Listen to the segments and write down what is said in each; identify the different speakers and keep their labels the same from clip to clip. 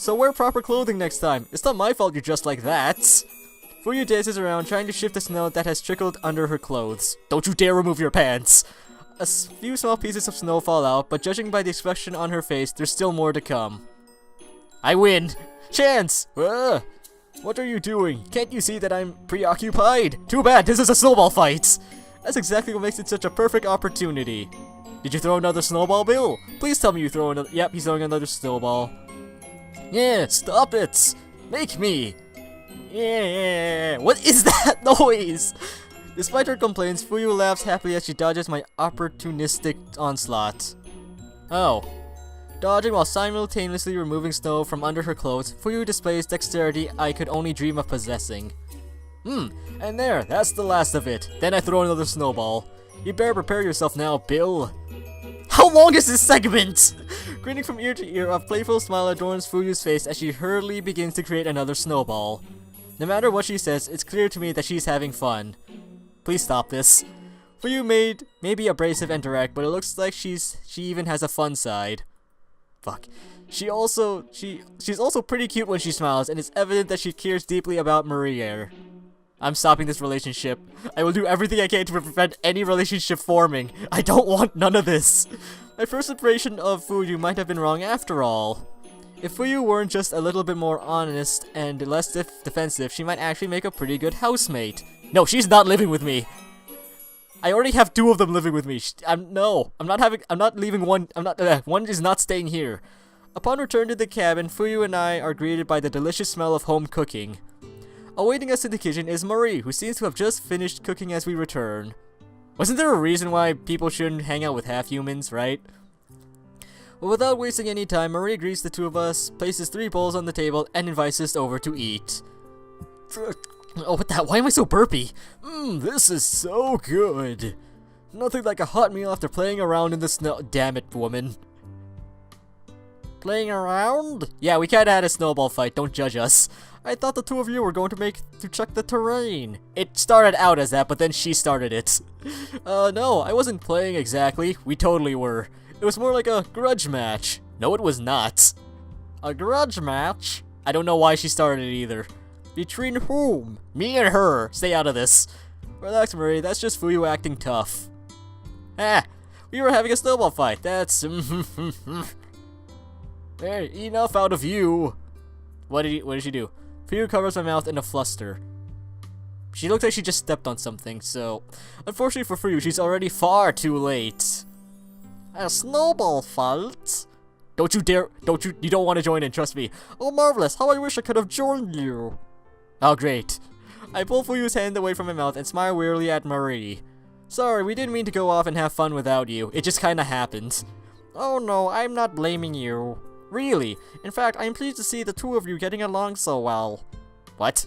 Speaker 1: So wear proper clothing next time. It's not my fault you're dressed like that. Fuyu dances around, trying to shift the snow that has trickled under her clothes. Don't you dare remove your pants! A few small pieces of snow fall out, but judging by the expression on her face, there's still more to come. I win! Chance! What are you doing? Can't you see that I'm preoccupied? Too bad, this is a snowball fight! That's exactly what makes it such a perfect opportunity. Did you throw another snowball, Bill? Please tell me you throw another— Yep, he's throwing another snowball. Yeah, stop it! Make me! Yeah, what is that noise? Despite her complaints, Fuyu laughs happily as she dodges my opportunistic onslaught. Oh. Dodging while simultaneously removing snow from under her clothes, Fuyu displays dexterity I could only dream of possessing. And there, that's the last of it. Then I throw another snowball. You better prepare yourself now, Bill. How long is this segment? Grinning from ear to ear, a playful smile adorns Fuyu's face as she hurriedly begins to create another snowball. No matter what she says, it's clear to me that she's having fun. Please stop this. Fuyu may be abrasive and direct, but it looks like she even has a fun side. Fuck. She's also pretty cute when she smiles, and it's evident that she cares deeply about Maria. I'm stopping this relationship. I will do everything I can to prevent any relationship forming. I don't want none of this. My first impression of Fuyu might have been wrong after all. If Fuyu weren't just a little bit more honest and less defensive, she might actually make a pretty good housemate. No, she's not living with me. I already have two of them living with me. One is not staying here. Upon return to the cabin, Fuyu and I are greeted by the delicious smell of home cooking. Awaiting us in the kitchen is Marie, who seems to have just finished cooking as we return. Wasn't there a reason why people shouldn't hang out with half-humans, right? Well, without wasting any time, Marie greets the two of us, places 3 bowls on the table, and invites us over to eat. Oh, what the— why am I so burpy? This is so good. Nothing like a hot meal after playing around in the snow— Damn it, woman. Playing around? Yeah, we kinda had a snowball fight, don't judge us. I thought the two of you were going to check the terrain. It started out as that, but then she started it. No, I wasn't playing exactly. We totally were. It was more like a grudge match. No, it was not. A grudge match? I don't know why she started it either. Between whom? Me and her. Stay out of this. Relax, Marie. That's just Fuyu acting tough. We were having a snowball fight. That's— Hey, enough out of you. What did she do? Fuyu covers my mouth in a fluster. She looks like she just stepped on something, so unfortunately for Fuyu, she's already far too late. A snowball fight? Don't you dare— you don't want to join in, trust me. Oh, marvelous, how I wish I could have joined you. Oh, great. I pull Fuyu's hand away from my mouth and smile wearily at Marie. Sorry, we didn't mean to go off and have fun without you. It just kinda happened. Oh no, I'm not blaming you. Really. In fact, I'm pleased to see the two of you getting along so well. What?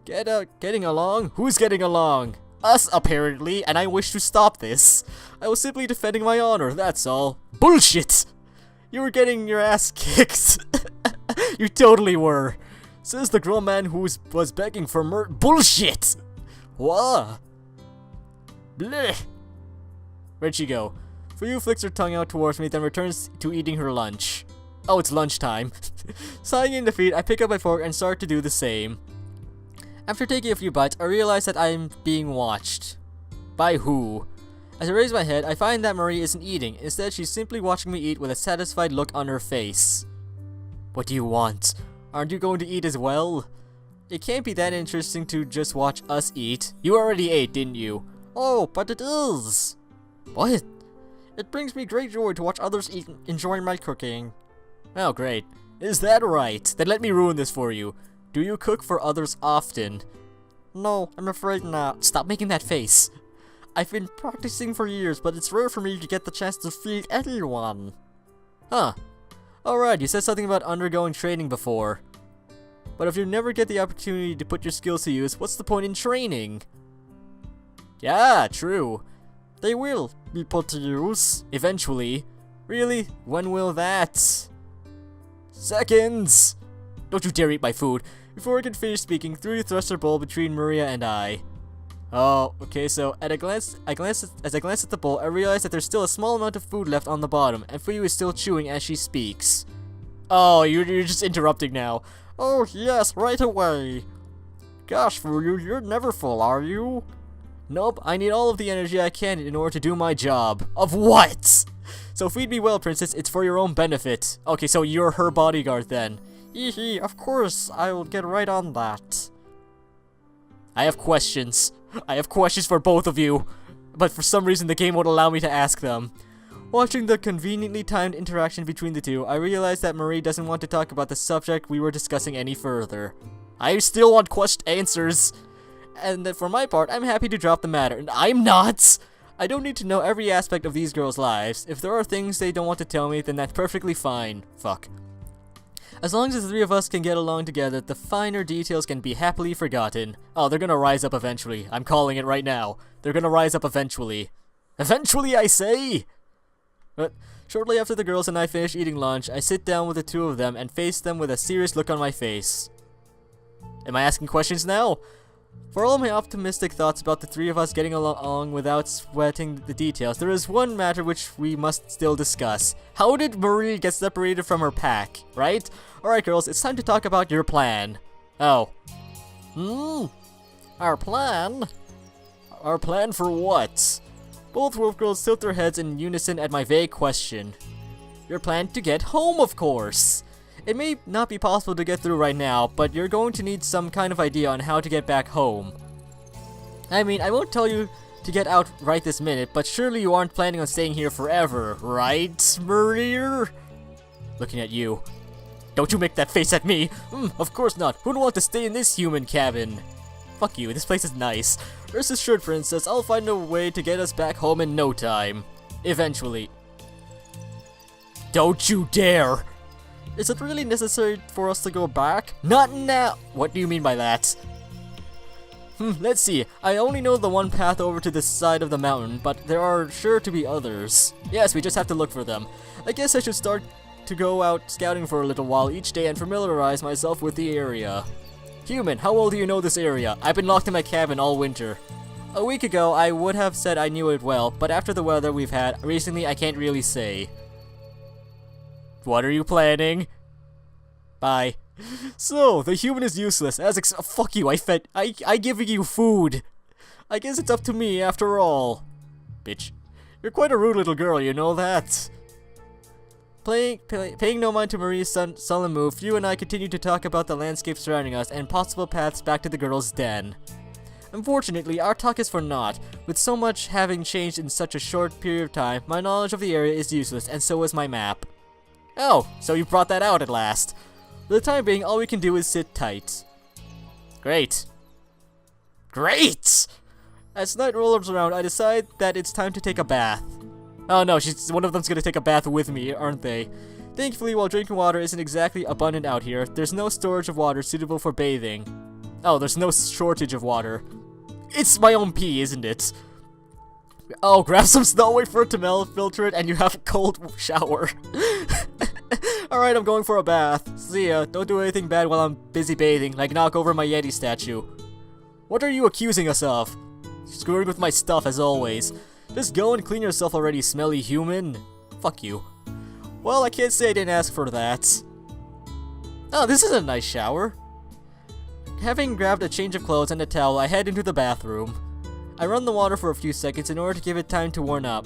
Speaker 1: Getting along? Who's getting along? Us, apparently, and I wish to stop this. I was simply defending my honor, that's all. Bullshit! You were getting your ass kicked. You totally were. Says the grown man who was begging for Bullshit! What? Blech. Where'd she go? Fuyu flicks her tongue out towards me, then returns to eating her lunch. Oh, it's lunchtime. Sighing in defeat, I pick up my fork and start to do the same. After taking a few bites, I realize that I'm being watched. By who? As I raise my head, I find that Marie isn't eating. Instead, she's simply watching me eat with a satisfied look on her face. What do you want? Aren't you going to eat as well? It can't be that interesting to just watch us eat. You already ate, didn't you? Oh, but it is. What? It brings me great joy to watch others eat enjoying my cooking. Oh, great. Is that right? Then let me ruin this for you. Do you cook for others often? No, I'm afraid not. Stop making that face. I've been practicing for years, but it's rare for me to get the chance to feed anyone. Huh. Alright, you said something about undergoing training before. But if you never get the opportunity to put your skills to use, what's the point in training? Yeah, true. They will be put to use. Eventually. Really? When will that? Seconds! Don't you dare eat my food. Before I can finish speaking, Fuyu thrust her bowl between Maria and I. Oh, okay, so as I glance at the bowl, I realize that there's still a small amount of food left on the bottom, and Fuyu is still chewing as she speaks. Oh, you're just interrupting now. Oh, yes, right away. Gosh, Furyu, you're never full, are you? Nope, I need all of the energy I can in order to do my job. Of what? So feed me well, princess, it's for your own benefit. Okay, so you're her bodyguard then. Hee, of course, I will get right on that. I have questions. I have questions for both of you. But for some reason the game won't allow me to ask them. Watching the conveniently timed interaction between the two, I realized that Marie doesn't want to talk about the subject we were discussing any further. I still want answers. And that for my part, I'm happy to drop the matter. And I'm not! I don't need to know every aspect of these girls' lives. If there are things they don't want to tell me, then that's perfectly fine. Fuck. As long as the three of us can get along together, the finer details can be happily forgotten. Oh, they're gonna rise up eventually. I'm calling it right now. They're gonna rise up eventually. Eventually, I say! But shortly after the girls and I finish eating lunch, I sit down with the two of them and face them with a serious look on my face. Am I asking questions now? For all my optimistic thoughts about the three of us getting along without sweating the details, there is one matter which we must still discuss. How did Marie get separated from her pack, right? Alright girls, it's time to talk about your plan. Oh. Our plan? Our plan for what? Both wolf girls tilt their heads in unison at my vague question. Your plan to get home, of course! It may not be possible to get through right now, but you're going to need some kind of idea on how to get back home. I mean, I won't tell you to get out right this minute, but surely you aren't planning on staying here forever, right, Marie? Looking at you. Don't you make that face at me! Of course not. Who'd want to stay in this human cabin? Fuck you, this place is nice. Rest assured, princess, I'll find a way to get us back home in no time. Eventually. Don't you dare! Is it really necessary for us to go back? Not now! What do you mean by that? Let's see. I only know the one path over to this side of the mountain, but there are sure to be others. Yes, we just have to look for them. I guess I should start to go out scouting for a little while each day and familiarize myself with the area. Human, how well do you know this area? I've been locked in my cabin all winter. A week ago, I would have said I knew it well, but after the weather we've had recently, I can't really say. What are you planning? Bye. So, the human is useless, as fuck you, I give you food. I guess it's up to me after all. Bitch. You're quite a rude little girl, you know that? Paying no mind to Marie's sullen move, you and I continue to talk about the landscape surrounding us and possible paths back to the girls' den. Unfortunately, our talk is for naught. With so much having changed in such a short period of time, my knowledge of the area is useless, and so is my map. Oh, so you brought that out at last. For the time being, all we can do is sit tight. Great. Great! As night rolls around, I decide that it's time to take a bath. Oh no, one of them's gonna take a bath with me, aren't they? Thankfully, while drinking water isn't exactly abundant out here, there's no storage of water suitable for bathing. Oh, there's no shortage of water. It's my own pee, isn't it? Oh, grab some snow, wait for it to melt, filter it, and you have a cold shower. Alright, I'm going for a bath. See ya. Don't do anything bad while I'm busy bathing, like knock over my Yeti statue. What are you accusing us of? Screwing with my stuff, as always. Just go and clean yourself already, smelly human. Fuck you. Well, I can't say I didn't ask for that. Oh, this is a nice shower. Having grabbed a change of clothes and a towel, I head into the bathroom. I run the water for a few seconds in order to give it time to warm up.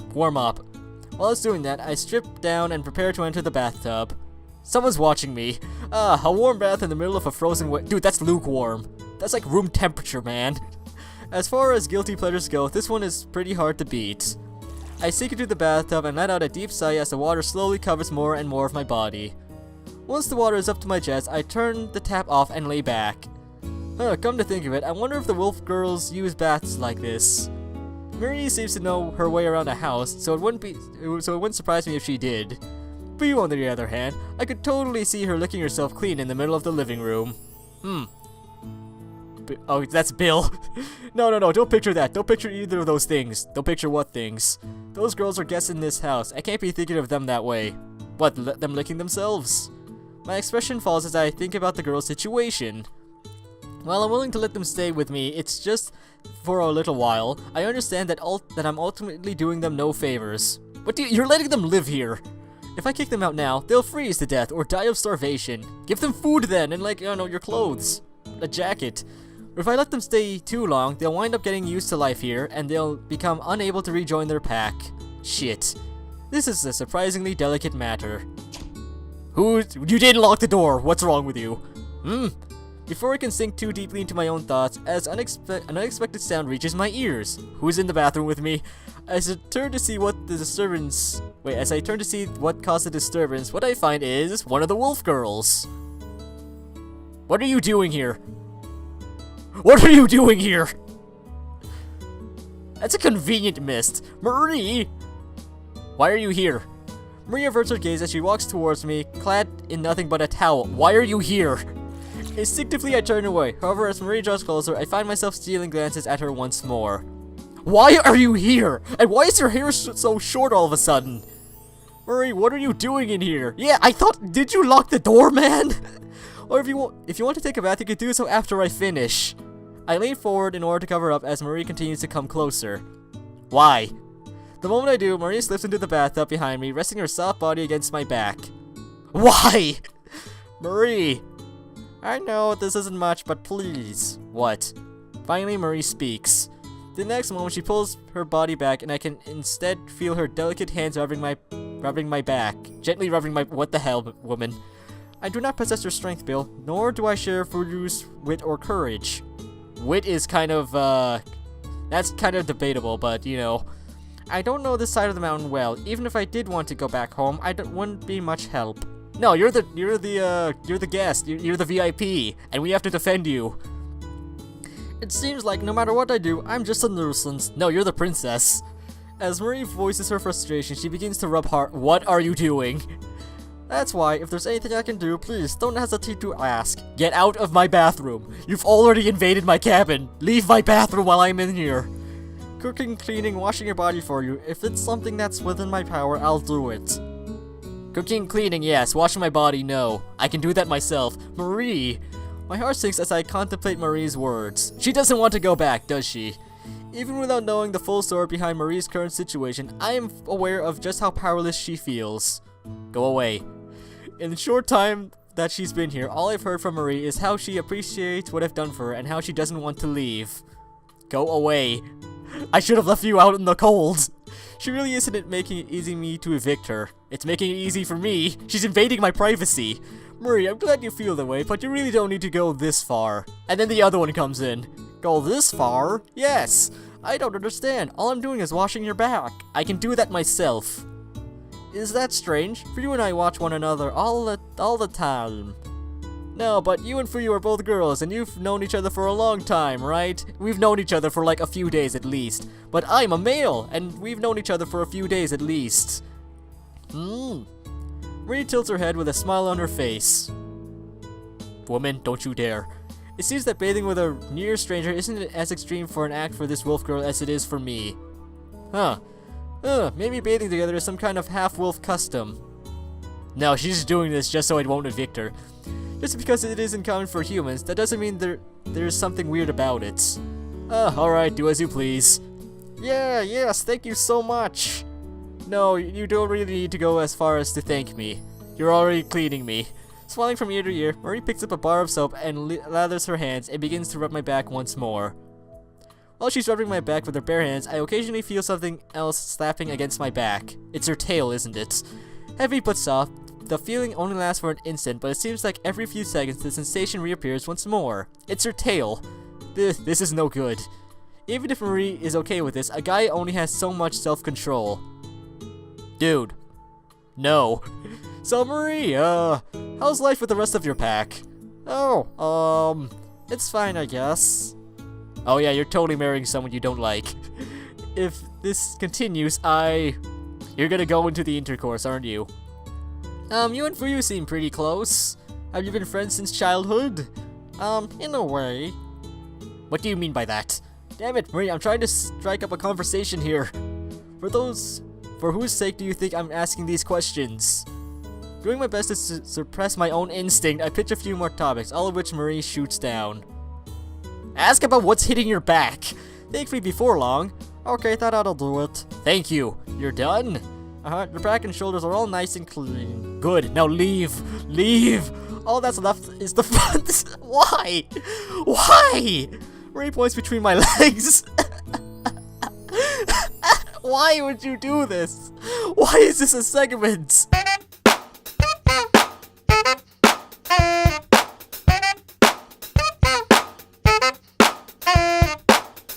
Speaker 1: While I was doing that, I strip down and prepare to enter the bathtub. Someone's watching me. A warm bath in the middle of a frozen dude, that's lukewarm. That's like room temperature, man. As far as guilty pleasures go, this one is pretty hard to beat. I sink into the bathtub and let out a deep sigh as the water slowly covers more and more of my body. Once the water is up to my chest, I turn the tap off and lay back. Come to think of it, I wonder if the wolf girls use baths like this. Marie seems to know her way around a house, so it wouldn't surprise me if she did. But you, on the other hand, I could totally see her licking herself clean in the middle of the living room. Oh, that's Bill. No, don't picture that. Don't picture either of those things. Don't picture what things. Those girls are guests in this house. I can't be thinking of them that way. What, them licking themselves? My expression falls as I think about the girl's situation. While I'm willing to let them stay with me, it's just for a little while. I understand that I'm ultimately doing them no favors. But you're letting them live here. If I kick them out now, they'll freeze to death or die of starvation. Give them food then, and like, your clothes. A jacket. If I let them stay too long, they'll wind up getting used to life here, and they'll become unable to rejoin their pack. Shit. This is a surprisingly delicate matter. You didn't lock the door! What's wrong with you? Before I can sink too deeply into my own thoughts, as an unexpected sound reaches my ears. Who's in the bathroom with me? As I turn to see what caused the disturbance, what I find is one of the wolf girls. What are you doing here? What are you doing here? That's a convenient miss. Marie! Why are you here? Marie averts her gaze as she walks towards me, clad in nothing but a towel. Why are you here? Instinctively, I turn away. However, as Marie draws closer, I find myself stealing glances at her once more. Why are you here? And why is your hair so short all of a sudden? Marie, what are you doing in here? Yeah, did you lock the door, man? Or if you want to take a bath, you can do so after I finish. I lean forward in order to cover up as Marie continues to come closer. Why? The moment I do, Marie slips into the bathtub behind me, resting her soft body against my back. Why? Marie! I know this isn't much, but please. What? Finally, Marie speaks. The next moment, she pulls her body back, and I can instead feel her delicate hands rubbing my back. Gently rubbing my— What the hell, woman? I do not possess your strength, Bill, nor do I share Furyu's wit or courage. Wit is kind of, that's kind of debatable, but, I don't know this side of the mountain well. Even if I did want to go back home, wouldn't be much help. No, you're the guest. You're the VIP, and we have to defend you. It seems like no matter what I do, I'm just a nuisance. No, you're the princess. As Marie voices her frustration, she begins to rub hard. What are you doing? That's why, if there's anything I can do, please don't hesitate to ask. Get out of my bathroom. You've already invaded my cabin. Leave my bathroom while I'm in here. Cooking, cleaning, washing your body for you. If it's something that's within my power, I'll do it. Cooking, cleaning, yes. Washing my body, no. I can do that myself. Marie! My heart sinks as I contemplate Marie's words. She doesn't want to go back, does she? Even without knowing the full story behind Marie's current situation, I am aware of just how powerless she feels. Go away. In the short time that she's been here, all I've heard from Marie is how she appreciates what I've done for her and how she doesn't want to leave. Go away. I should have left you out in the cold. She really isn't making it easy for me to evict her. It's making it easy for me. She's invading my privacy. Marie, I'm glad you feel that way, but you really don't need to go this far. And then the other one comes in. Go this far? Yes. I don't understand. All I'm doing is washing your back. I can do that myself. Is that strange? Fuyu and I watch one another all the time. No, but you and Fuyu are both girls, and you've known each other for a long time, right? We've known each other for like a few days at least. But I'm a male, and we've known each other for a few days at least. Marie tilts her head with a smile on her face. Woman, don't you dare. It seems that bathing with a near stranger isn't as extreme for an act for this wolf girl as it is for me. Huh. Maybe bathing together is some kind of half-wolf custom. No, she's doing this just so I won't evict her. Just because it isn't common for humans, that doesn't mean there's something weird about it. Alright, do as you please. Yes, thank you so much. No, you don't really need to go as far as to thank me. You're already cleaning me. Smiling from ear to ear, Marie picks up a bar of soap and lathers her hands and begins to rub my back once more. While she's rubbing my back with her bare hands, I occasionally feel something else slapping against my back. It's her tail, isn't it? Heavy but soft. The feeling only lasts for an instant, but it seems like every few seconds the sensation reappears once more. It's her tail. This is no good. Even if Marie is okay with this, a guy only has so much self-control. Dude. No. So Marie, how's life with the rest of your pack? Oh, it's fine, I guess. Oh yeah, you're totally marrying someone you don't like. If this continues, you're gonna go into the intercourse, aren't you? You and Fuyu seem pretty close. Have you been friends since childhood? In a way. What do you mean by that? Damn it, Marie, I'm trying to strike up a conversation here. For whose sake do you think I'm asking these questions? Doing my best to suppress my own instinct, I pitch a few more topics, all of which Marie shoots down. Ask about what's hitting your back. Thankfully before long. Okay, that ough'll do it. Thank you. You're done? Your back and shoulders are all nice and clean. Good. Now leave. Leave. All that's left is the front. Why? Why? Ray points between my legs. Why would you do this? Why is this a segment?